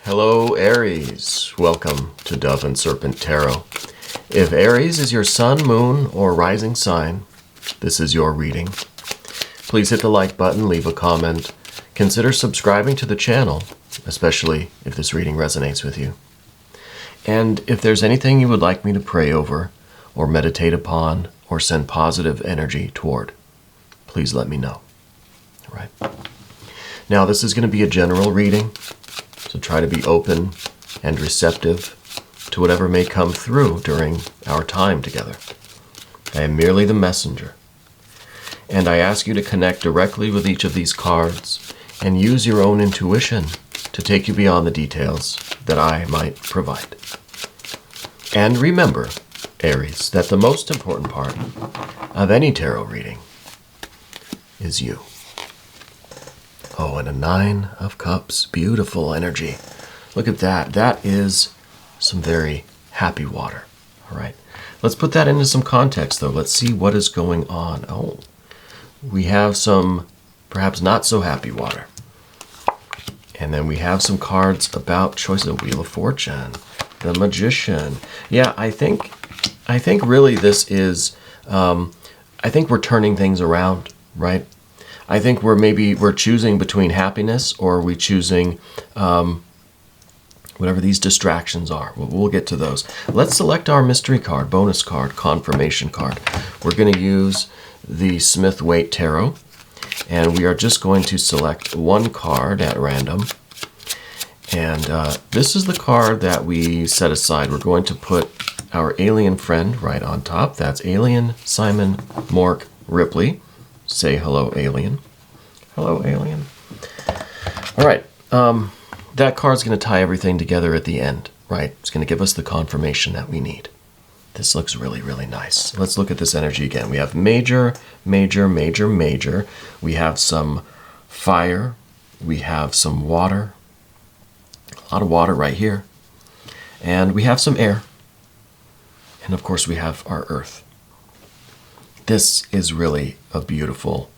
Hello, Aries. Welcome to Dove and Serpent Tarot. If Aries is your sun, moon, or rising sign, this is your reading. Please hit the like button, leave a comment. Consider subscribing to the channel, especially if this reading resonates with you. And if there's anything you would like me to pray over, or meditate upon, or send positive energy toward, please let me know. All right. Now, this is going to be a general reading, so try to be open and receptive to whatever may come through during our time together. I am merely the messenger, and I ask you to connect directly with each of these cards and use your own intuition to take you beyond the details that I might provide. And remember, Aries, that the most important part of any tarot reading is you. Oh, and a 9 of Cups. Beautiful energy. Look at that. That is some very happy water. All right. Let's put that into some context, though. Let's see what is going on. Oh, we have some perhaps not so happy water. And then we have some cards about choice of Wheel of Fortune, the Magician. Yeah, I think really this is, I think we're turning things around, right? I think we're choosing between happiness, or we choosing whatever these distractions are. We'll get to those. Let's select our mystery card, bonus card, confirmation card. We're going to use the Smith-Waite Tarot, and we are just going to select one card at random. And this is the card that we set aside. We're going to put our alien friend right on top. That's Alien Simon Mork Ripley. Say hello, alien. Hello, alien. All right. That card's going to tie everything together at the end, right? It's going to give us the confirmation that we need. This looks really, really nice. Let's look at this energy again. We have major, major, major, major. We have some fire. We have some water. A lot of water right here. And we have some air. And of course, we have our earth. This is really a beautiful,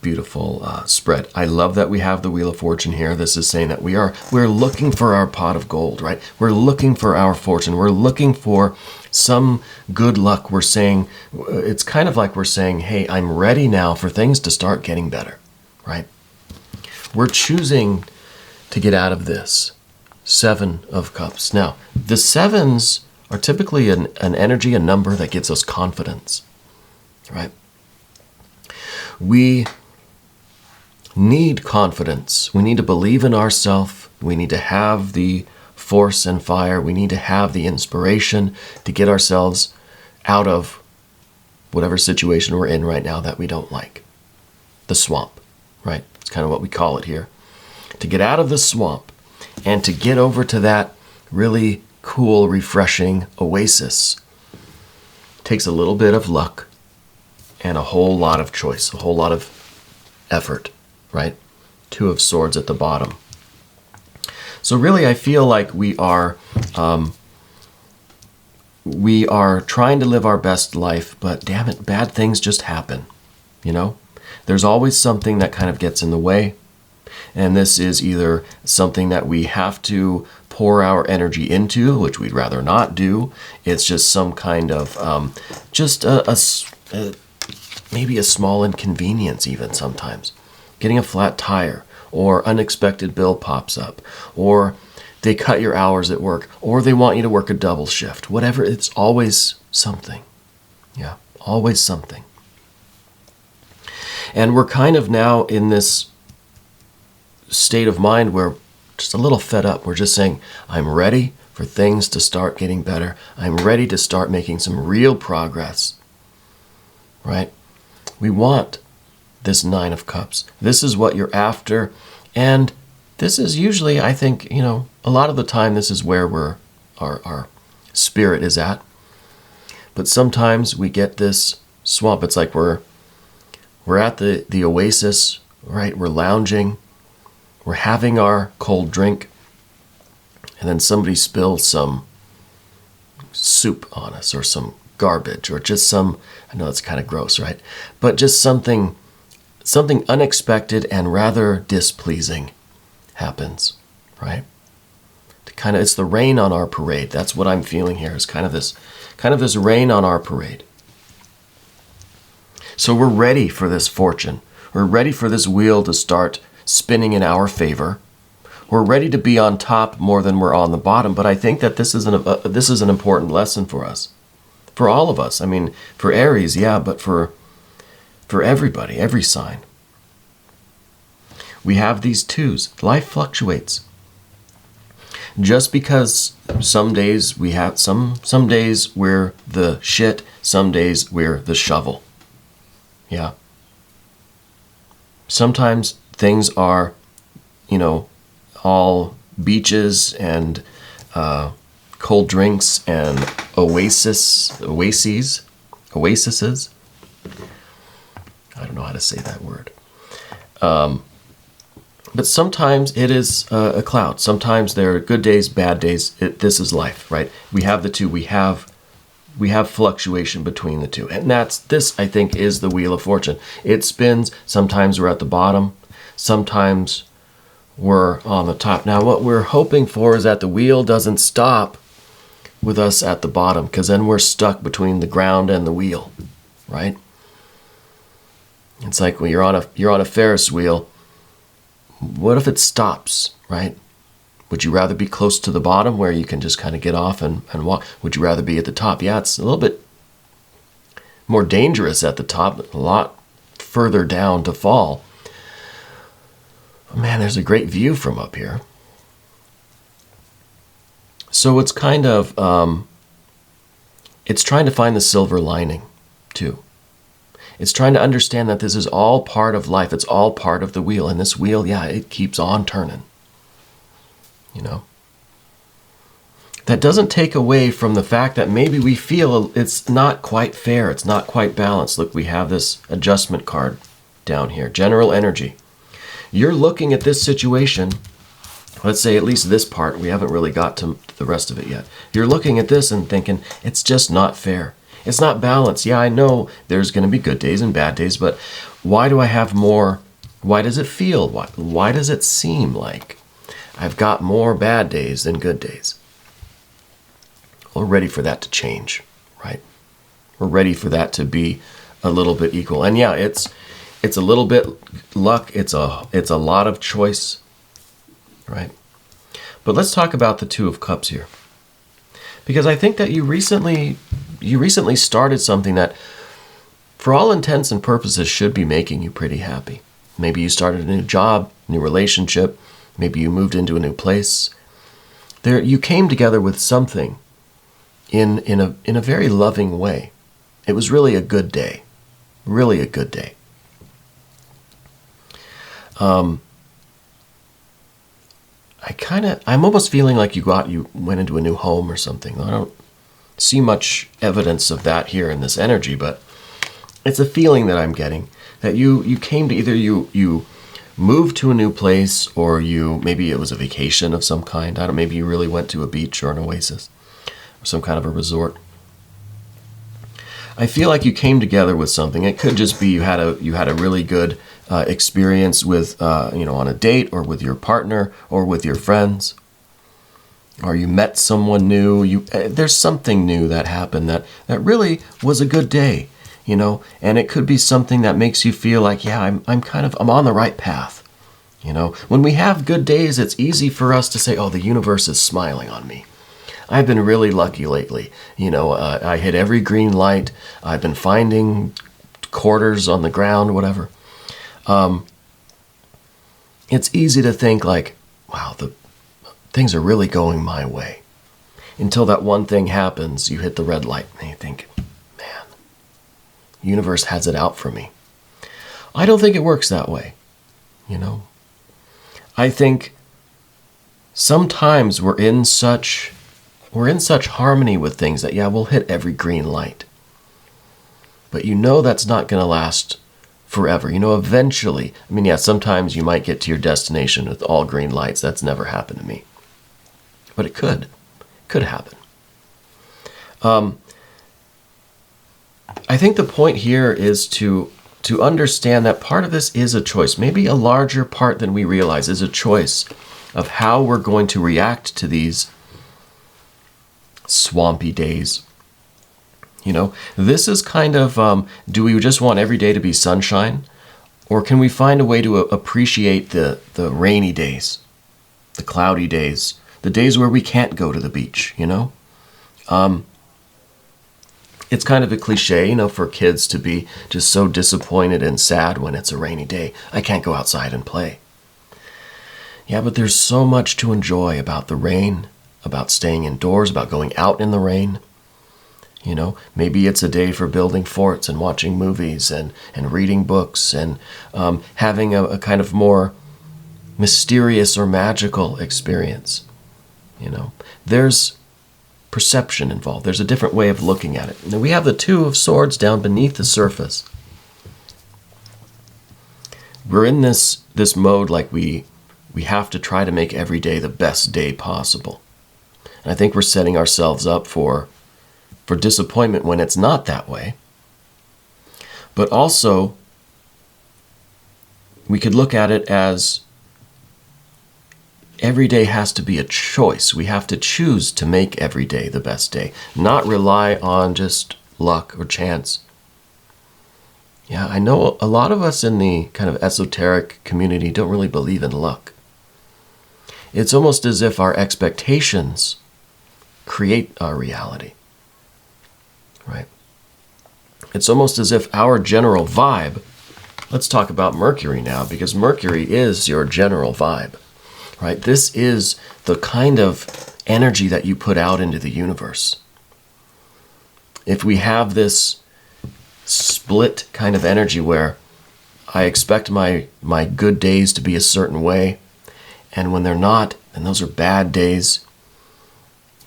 beautiful spread. I love that we have the Wheel of Fortune here. This is saying that we're looking for our pot of gold, right? We're looking for our fortune. We're looking for some good luck. We're saying, it's kind of like we're saying, hey, I'm ready now for things to start getting better, right? We're choosing to get out of this 7 of Cups. Now, the 7s are typically an energy, a number that gives us confidence. Right? We need confidence. We need to believe in ourselves. We need to have the force and fire. We need to have the inspiration to get ourselves out of whatever situation we're in right now that we don't like. The swamp, right? It's kind of what we call it here. To get out of the swamp and to get over to that really cool, refreshing oasis takes a little bit of luck and a whole lot of choice, a whole lot of effort, right? 2 of Swords at the bottom. So really, I feel like we are trying to live our best life, but damn it, bad things just happen, you know? There's always something that kind of gets in the way, and this is either something that we have to pour our energy into, which we'd rather not do. It's just some kind of, maybe a small inconvenience even sometimes. Getting a flat tire, or unexpected bill pops up, or they cut your hours at work, or they want you to work a double shift. Whatever, it's always something. Yeah, always something. And we're kind of now in this state of mind where just a little fed up. We're just saying, I'm ready for things to start getting better. I'm ready to start making some real progress, right? We want this 9 of Cups. This is what you're after. And this is usually, I think, you know, a lot of the time this is where our spirit is at. But sometimes we get this swamp. It's like we're at the oasis, right? We're lounging. We're having our cold drink. And then somebody spills some soup on us, or some garbage, or just some, I know it's kind of gross, right? But just something unexpected and rather displeasing happens, right? Kind of, it's the rain on our parade. That's what I'm feeling here. Is kind of this rain on our parade. So we're ready for this fortune. We're ready for this wheel to start spinning in our favor. We're ready to be on top more than we're on the bottom. But I think that this is an important lesson for us, for all of us. I mean, for Aries, yeah, but for everybody, every sign. We have these twos. Life fluctuates. Just because some days we have some days we're the shit, some days we're the shovel. Yeah. Sometimes things are, all beaches and cold drinks and oases. I don't know how to say that word. But sometimes it is a cloud. Sometimes there are good days, bad days. This is life, right? We have the two. We have fluctuation between the two. And this, I think, is the Wheel of Fortune. It spins. Sometimes we're at the bottom. Sometimes we're on the top. Now, what we're hoping for is that the wheel doesn't stop with us at the bottom, because then we're stuck between the ground and the wheel, right? It's like when you're on a Ferris wheel. What if it stops, right? Would you rather be close to the bottom where you can just kind of get off and walk? Would you rather be at the top? Yeah, it's a little bit more dangerous at the top, a lot further down to fall. Man, there's a great view from up here. So it's kind of, it's trying to find the silver lining, too. It's trying to understand that this is all part of life. It's all part of the wheel. And this wheel, yeah, it keeps on turning. That doesn't take away from the fact that maybe we feel it's not quite fair. It's not quite balanced. Look, we have this adjustment card down here. General energy. You're looking at this situation. Let's say at least this part. We haven't really got to the rest of it yet. You're looking at this and thinking, it's just not fair. It's not balanced. Yeah, I know there's going to be good days and bad days, but why do I have more? Why does it feel? Why does it seem like I've got more bad days than good days? We're ready for that to change, right? We're ready for that to be a little bit equal. And yeah, it's a little bit luck. It's a lot of choice, right? But let's talk about the Two of Cups here, because I think that you recently started something that, for all intents and purposes, should be making you pretty happy. Maybe you started a new job, new relationship. Maybe you moved into a new place. You came together with something in a very loving way. It was really a good day. Really a good day. I'm almost feeling like you went into a new home or something. I don't see much evidence of that here in this energy, but it's a feeling that I'm getting that you came to either you moved to a new place, or maybe it was a vacation of some kind. Maybe you really went to a beach or an oasis or some kind of a resort. I feel like you came together with something. It could just be you had a really good experience with on a date, or with your partner, or with your friends, or you met someone new. There's something new that happened that really was a good day, and it could be something that makes you feel like, yeah, I'm on the right path. When we have good days, it's easy for us to say, oh, the universe is smiling on me. I've been really lucky lately. I hit every green light. I've been finding quarters on the ground, whatever. It's easy to think like, wow, things are really going my way. Until that one thing happens, you hit the red light and you think, man, the universe has it out for me. I don't think it works that way. I think sometimes we're in such harmony with things that, yeah, we'll hit every green light. But that's not going to last forever. Eventually, sometimes you might get to your destination with all green lights. That's never happened to me. But it could happen. I think the point here is to understand that part of this is a choice. Maybe a larger part than we realize is a choice of how we're going to react to these swampy days. This is kind of, do we just want every day to be sunshine? Or can we find a way to appreciate the rainy days, the cloudy days, the days where we can't go to the beach, It's kind of a cliche, for kids to be just so disappointed and sad when it's a rainy day. I can't go outside and play. Yeah, but there's so much to enjoy about the rain, about staying indoors, about going out in the rain. Maybe it's a day for building forts and watching movies and reading books and having a kind of more mysterious or magical experience. There's perception involved. There's a different way of looking at it. Now we have the Two of Swords down beneath the surface. We're in this mode like we have to try to make every day the best day possible. And I think we're setting ourselves up for disappointment when it's not that way. But also, we could look at it as every day has to be a choice. We have to choose to make every day the best day, not rely on just luck or chance. Yeah, I know a lot of us in the kind of esoteric community don't really believe in luck. It's almost as if our expectations create our reality. Right? It's almost as if our general vibe, let's talk about Mercury now, because Mercury is your general vibe, right? This is the kind of energy that you put out into the universe. If we have this split kind of energy where I expect my good days to be a certain way, and when they're not, and those are bad days,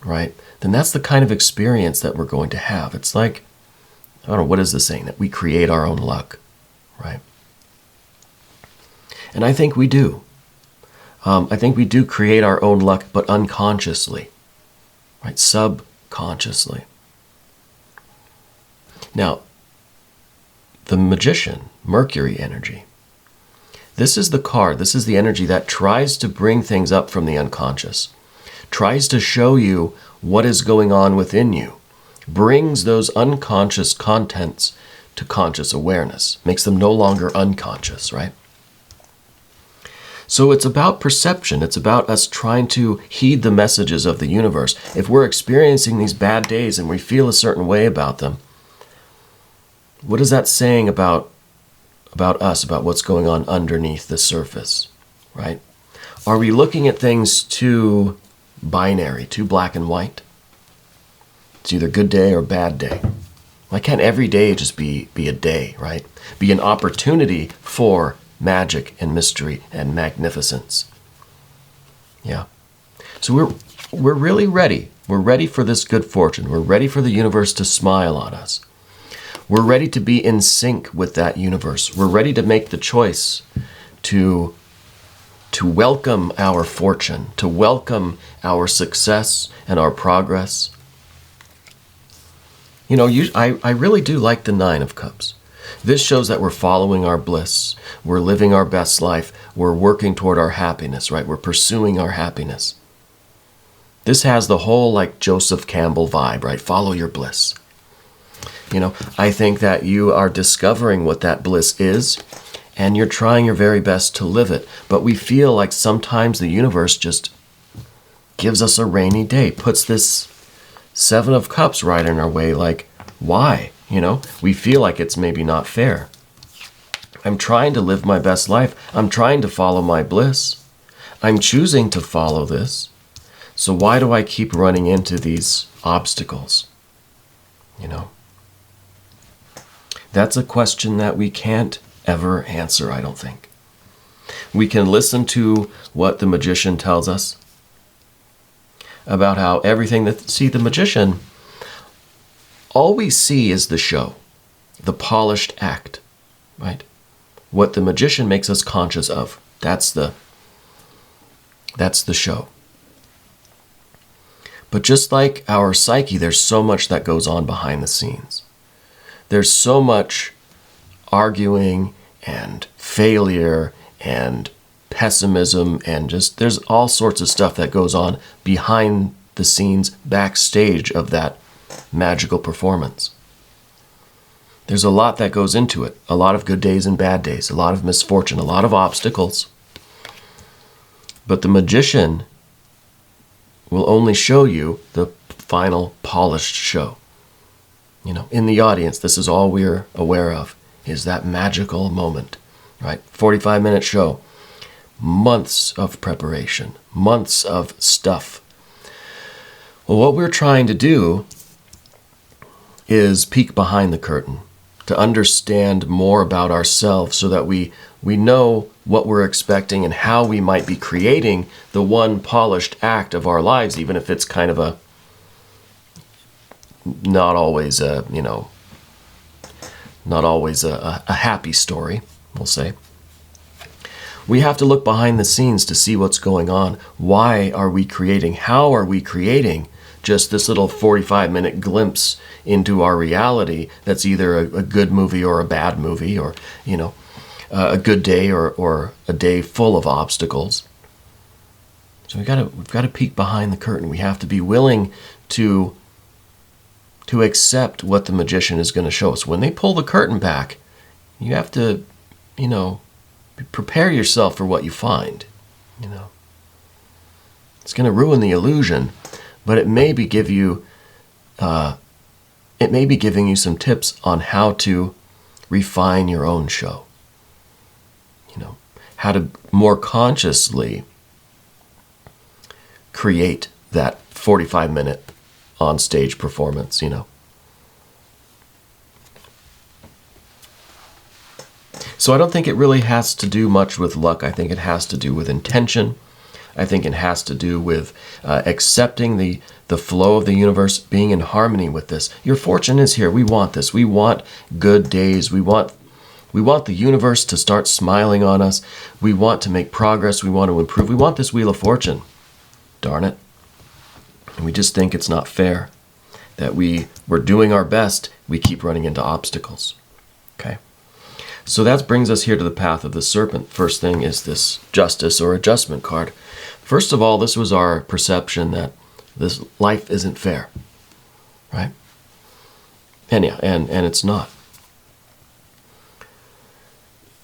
right? Then that's the kind of experience that we're going to have. It's like, I don't know, what is the saying? That we create our own luck, right? And I think we do. I think we do create our own luck, but unconsciously, right? Subconsciously. Now, the Magician, Mercury energy. This is the card, this is the energy that tries to bring things up from the unconscious, tries to show you what is going on within you, brings those unconscious contents to conscious awareness, makes them no longer unconscious, right? So it's about perception. It's about us trying to heed the messages of the universe. If we're experiencing these bad days and we feel a certain way about them, what is that saying about us, about what's going on underneath the surface, right? Are we looking at things too binary, too black and white? It's either good day or bad day. Why can't every day just be a day, right? Be an opportunity for magic and mystery and magnificence. Yeah. So we're really ready. We're ready for this good fortune. We're ready for the universe to smile on us. We're ready to be in sync with that universe. We're ready to make the choice to welcome our fortune, to welcome our success and our progress. I really do like the Nine of Cups. This shows that we're following our bliss. We're living our best life. We're working toward our happiness, right? We're pursuing our happiness. This has the whole like Joseph Campbell vibe, right? Follow your bliss. I think that you are discovering what that bliss is, and you're trying your very best to live it. But we feel like sometimes the universe just gives us a rainy day, puts this Seven of Cups right in our way, like, why? We feel like it's maybe not fair. I'm trying to live my best life. I'm trying to follow my bliss. I'm choosing to follow this. So why do I keep running into these obstacles? That's a question that we can't ever answer, I don't think. We can listen to what the magician tells us about how everything the magician, all we see is the show, the polished act, right? What the magician makes us conscious of, that's the show. But just like our psyche, there's so much that goes on behind the scenes. There's so much arguing and failure and pessimism, and just there's all sorts of stuff that goes on behind the scenes, backstage of that magical performance. There's a lot that goes into it. A lot of good days and bad days, a lot of misfortune, a lot of obstacles. But the magician will only show you the final polished show. You know, in the audience, this is all we're aware of, is that magical moment, right? 45-minute show, months of preparation, months of stuff. Well, what we're trying to do is peek behind the curtain, to understand more about ourselves so that we know what we're expecting and how we might be creating the one polished act of our lives, even if it's kind of a not always a happy story, we'll say. We have to look behind the scenes to see what's going on. Why are we creating? How are we creating just this little 45-minute glimpse into our reality that's either a good movie or a bad movie, or, you know, a good day or a day full of obstacles? So we've got to peek behind the curtain. We have to be willing to accept what the magician is going to show us. When they pull the curtain back, you have to, you know, prepare yourself for what you find. You know, it's going to ruin the illusion, but it may be giving you some tips on how to refine your own show. You know, how to more consciously create that 45-minute on-stage performance, you know. So I don't think it really has to do much with luck. I think it has to do with intention. I think it has to do with accepting the flow of the universe, being in harmony with this. Your fortune is here. We want this. We want good days. We want the universe to start smiling on us. We want to make progress. We want to improve. We want this wheel of fortune. Darn it. And we just think it's not fair that we're doing our best. We keep running into obstacles. Okay. So that brings us here to the path of the serpent. First thing is this justice or adjustment card. First of all, this was our perception that this life isn't fair, right? And yeah, and it's not.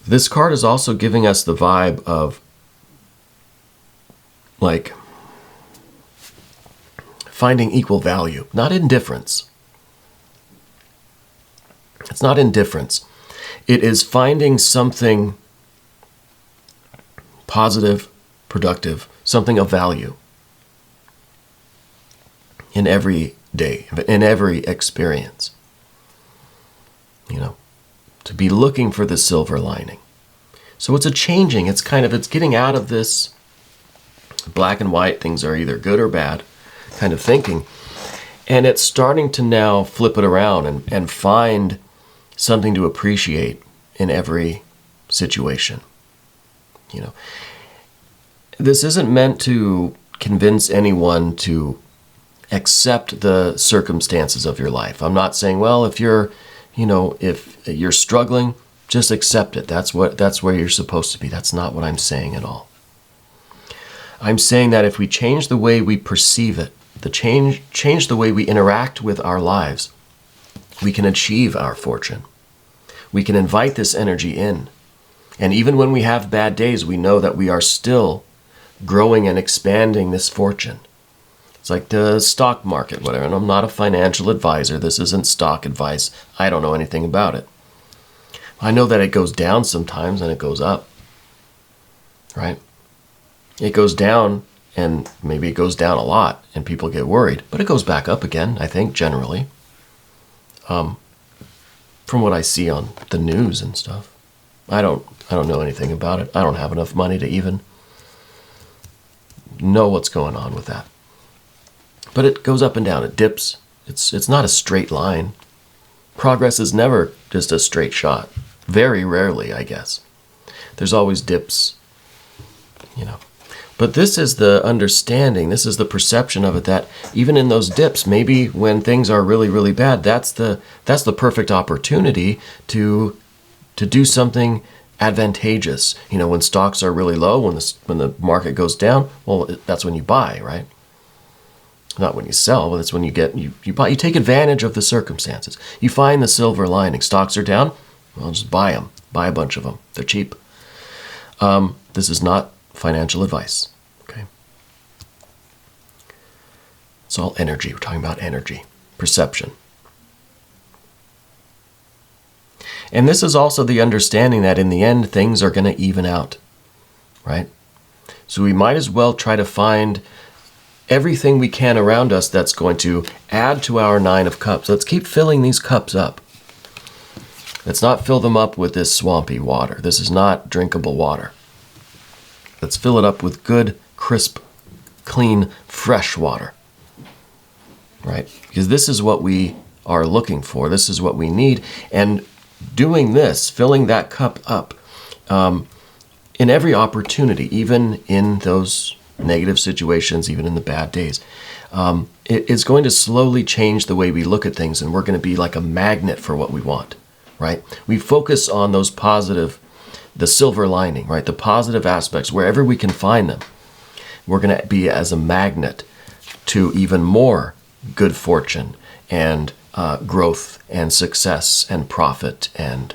This card is also giving us the vibe of, like, finding equal value, not indifference. It's not indifference. It is finding something positive, productive, something of value in every day, in every experience. You know, to be looking for the silver lining. So it's a changing, it's getting out of this black and white, things are either good or bad kind of thinking. And it's starting to now flip it around and find something to appreciate in every situation. You know, this isn't meant to convince anyone to accept the circumstances of your life. I'm not saying, well, if you're struggling, just accept it. That's where you're supposed to be. That's not what I'm saying at all. I'm saying that if we change the way we perceive it, change the way we interact with our lives, we can achieve our fortune. We can invite this energy in. And even when we have bad days, we know that we are still growing and expanding this fortune. It's like the stock market, whatever. And I'm not a financial advisor. This isn't stock advice. I don't know anything about it. I know that it goes down sometimes and it goes up, right? It goes down, and maybe it goes down a lot and people get worried, but it goes back up again, I think, generally. From what I see on the news and stuff. I don't know anything about it. I don't have enough money to even know what's going on with that. But it goes up and down. It dips. It's not a straight line. Progress is never just a straight shot. Very rarely, I guess. There's always dips, you know. But this is the understanding, this is the perception of it, that even in those dips, maybe when things are really, really bad, that's the perfect opportunity to do something advantageous. When stocks are really low, when the market goes down, well, that's when you buy, right? Not when you sell, but it's when you buy. You take advantage of the circumstances. You find the silver lining. Stocks are down, well, just buy them. Buy a bunch of them. They're cheap. This is not financial advice, okay? It's all energy. We're talking about energy, perception. And this is also the understanding that in the end, things are going to even out, right? So we might as well try to find everything we can around us that's going to add to our 9 of Cups. Let's keep filling these cups up. Let's not fill them up with this swampy water. This is not drinkable water. Let's fill it up with good, crisp, clean, fresh water, right? Because this is what we are looking for. This is what we need. And doing this, filling that cup up in every opportunity, even in those negative situations, even in the bad days, it is going to slowly change the way we look at things, and we're going to be like a magnet for what we want, right? We focus on those positive, the silver lining, right? The positive aspects, wherever we can find them. We're going to be as a magnet to even more good fortune and growth and success and profit and,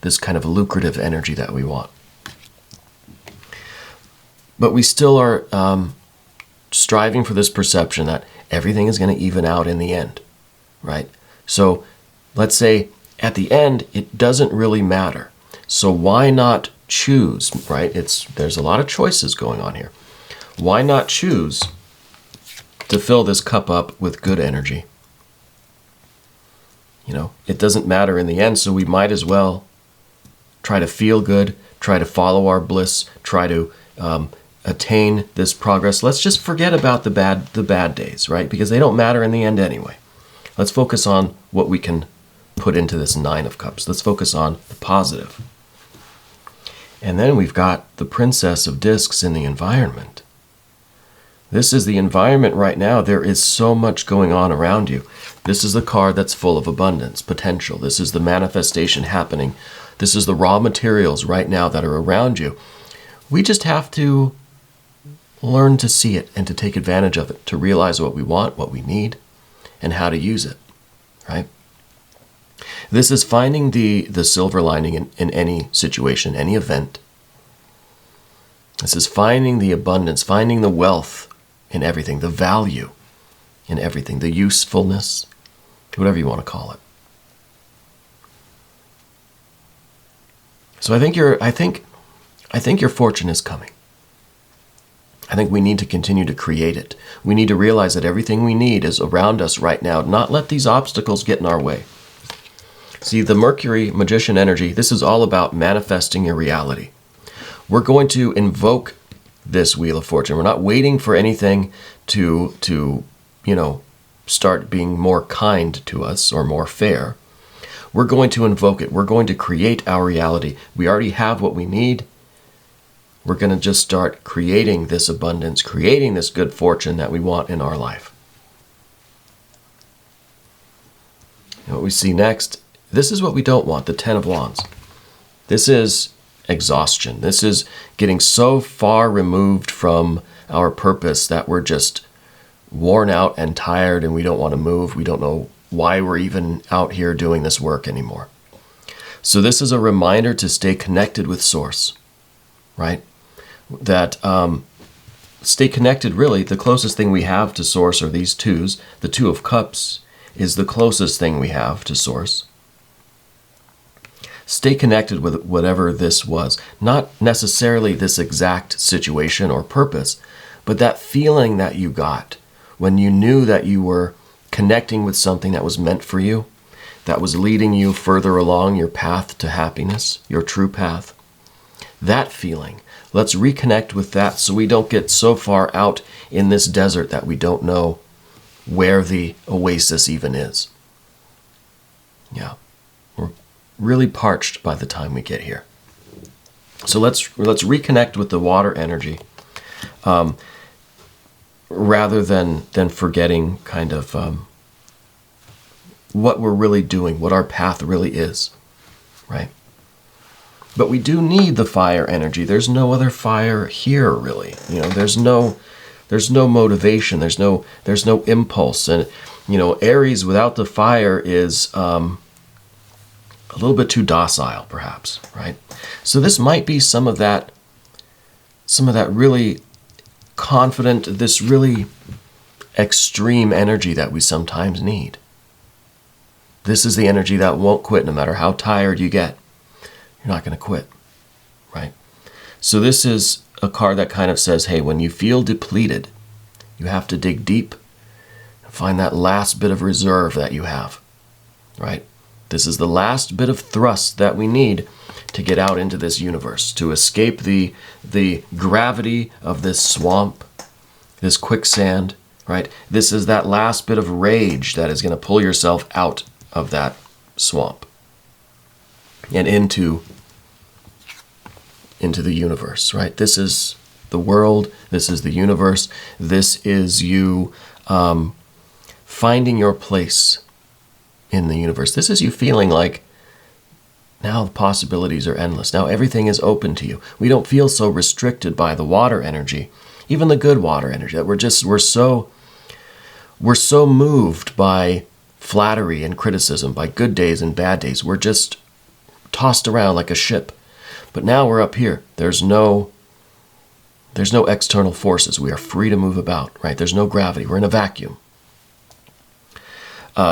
this kind of lucrative energy that we want. But we still are striving for this perception that everything is going to even out in the end, right? So let's say at the end, it doesn't really matter. So why not choose, right? There's a lot of choices going on here. Why not choose to fill this cup up with good energy? It doesn't matter in the end, so we might as well try to feel good, try to follow our bliss, try to attain this progress. Let's just forget about the bad days, right? Because they don't matter in the end anyway. Let's focus on what we can put into this 9 of Cups. Let's focus on the positive. And then we've got the Princess of Discs in the environment. This is the environment right now. There is so much going on around you. This is the card that's full of abundance, potential. This is the manifestation happening. This is the raw materials right now that are around you. We just have to learn to see it and to take advantage of it, to realize what we want, what we need, and how to use it, right? This is finding the silver lining in any situation, any event. This is finding the abundance, finding the wealth in everything, the value in everything, the usefulness, whatever you want to call it. So I think your fortune is coming. I think we need to continue to create it. We need to realize that everything we need is around us right now. Not let these obstacles get in our way. See, the Mercury magician energy, this is all about manifesting your reality. We're going to invoke this Wheel of Fortune. We're not waiting for anything to start being more kind to us or more fair. We're going to invoke it. We're going to create our reality. We already have what we need. We're going to just start creating this abundance, creating this good fortune that we want in our life. And what we see next, this is what we don't want, the 10 of Wands. This is exhaustion. This is getting so far removed from our purpose that we're just worn out and tired and we don't want to move. We don't know why we're even out here doing this work anymore. So this is a reminder to stay connected with Source, right? That stay connected, really, the closest thing we have to Source are these twos. The 2 of Cups is the closest thing we have to Source. Stay connected with whatever this was. Not necessarily this exact situation or purpose, but that feeling that you got when you knew that you were connecting with something that was meant for you, that was leading you further along your path to happiness, your true path. That feeling. Let's reconnect with that so we don't get so far out in this desert that we don't know where the oasis even is. Yeah. We're really parched by the time we get here. So let's reconnect with the water energy rather than forgetting kind of what we're really doing, what our path really is, right? But we do need the fire energy. There's no other fire here, really. There's no motivation. There's no impulse. And Aries without the fire is a little bit too docile, perhaps, right? So this might be some of that really confident, this really extreme energy that we sometimes need. This is the energy that won't quit no matter how tired you get. You're not going to quit, right? So this is a card that kind of says, hey, when you feel depleted, you have to dig deep and find that last bit of reserve that you have, right? This is the last bit of thrust that we need to get out into this universe, to escape the gravity of this swamp, this quicksand, right? This is that last bit of rage that is going to pull yourself out of that swamp and into the universe, right? This is the world. This is the universe. This is you finding your place in the universe. This is you feeling like now the possibilities are endless. Now everything is open to you. We don't feel so restricted by the water energy, even the good water energy, that we're so moved by flattery and criticism, by good days and bad days. We're just tossed around like a ship. But now we're up here. There's no external forces. We are free to move about, right? There's no gravity. We're in a vacuum.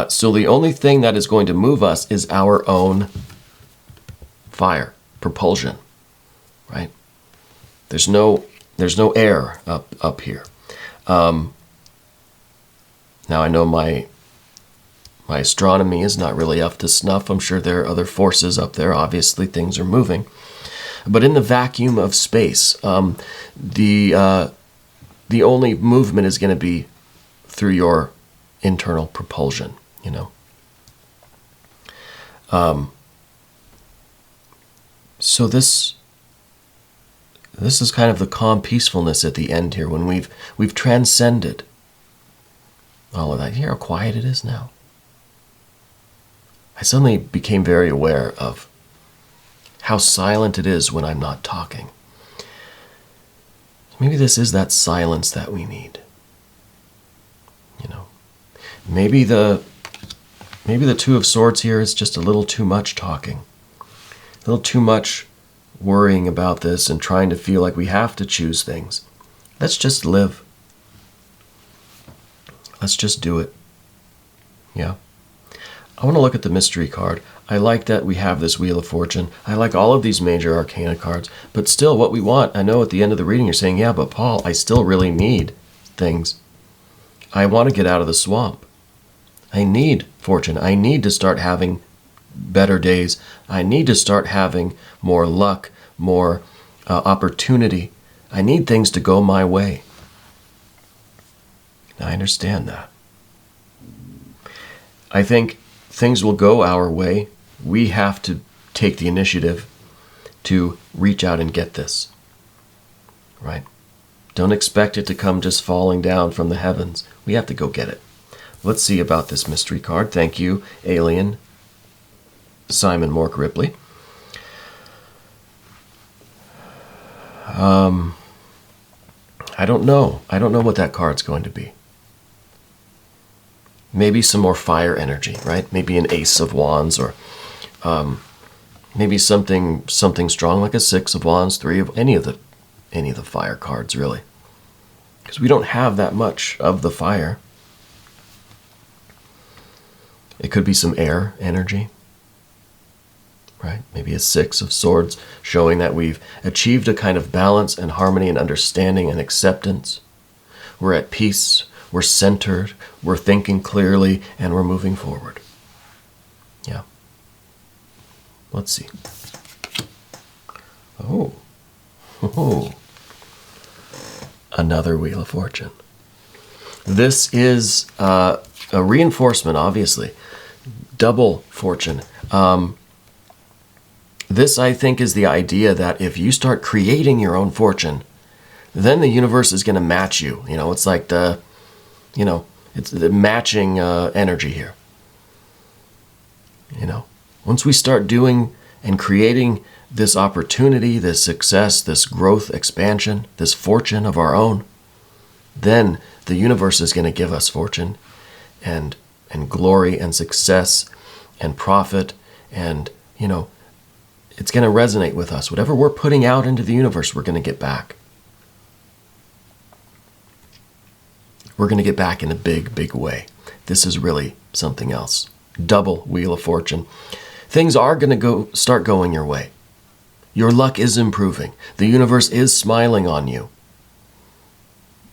So the only thing that is going to move us is our own fire, propulsion, right? There's no air up here. Now I know my astronomy is not really up to snuff. I'm sure there are other forces up there. Obviously, things are moving. But in the vacuum of space, the only movement is going to be through your internal propulsion, So this is kind of the calm peacefulness at the end here, when we've transcended all of that. You hear how quiet it is now? I suddenly became very aware of how silent it is when I'm not talking. Maybe this is that silence that we need. Maybe the Two of Swords here is just a little too much talking. A little too much worrying about this and trying to feel like we have to choose things. Let's just live. Let's just do it. Yeah. I want to look at the mystery card. I like that we have this Wheel of Fortune. I like all of these major arcana cards. But still, what we want, I know at the end of the reading you're saying, yeah, but Paul, I still really need things. I want to get out of the swamp. I need fortune. I need to start having better days. I need to start having more luck, more opportunity. I need things to go my way. I understand that. I think things will go our way. We have to take the initiative to reach out and get this, right? Don't expect it to come just falling down from the heavens. We have to go get it. Let's see about this mystery card. Thank you, Alien Simon Mork Ripley. I don't know. I don't know what that card's going to be. Maybe some more fire energy, right? Maybe an Ace of Wands, or maybe something strong like a Six of Wands, Three of any of the fire cards, really, because we don't have that much of the fire. It could be some air energy, right? Maybe a Six of Swords, showing that we've achieved a kind of balance and harmony and understanding and acceptance. We're at peace. We're centered, we're thinking clearly, and we're moving forward. Yeah. Let's see. Oh. Another Wheel of Fortune. This is a reinforcement, obviously. Double fortune. This, I think, is the idea that if you start creating your own fortune, then the universe is going to match you. It's like it's the matching energy here. Once we start doing and creating this opportunity, this success, this growth, expansion, this fortune of our own, then the universe is going to give us fortune and glory and success and profit, and it's going to resonate with us. Whatever we're putting out into the universe, we're going to get back. We're going to get back in a big, big way. This is really something else. Double Wheel of Fortune. Things are going to start going your way. Your luck is improving. The universe is smiling on you.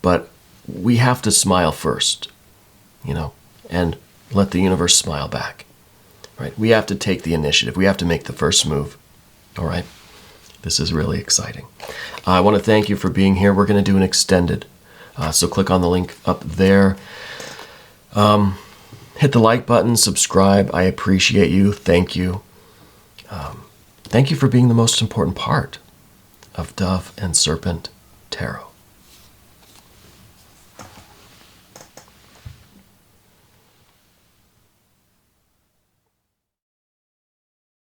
But we have to smile first, and let the universe smile back. Right? We have to take the initiative. We have to make the first move. All right? This is really exciting. I want to thank you for being here. We're going to do an extended. So click on the link up there. Hit the like button, subscribe. I appreciate you. Thank you. Thank you for being the most important part of Dove and Serpent Tarot.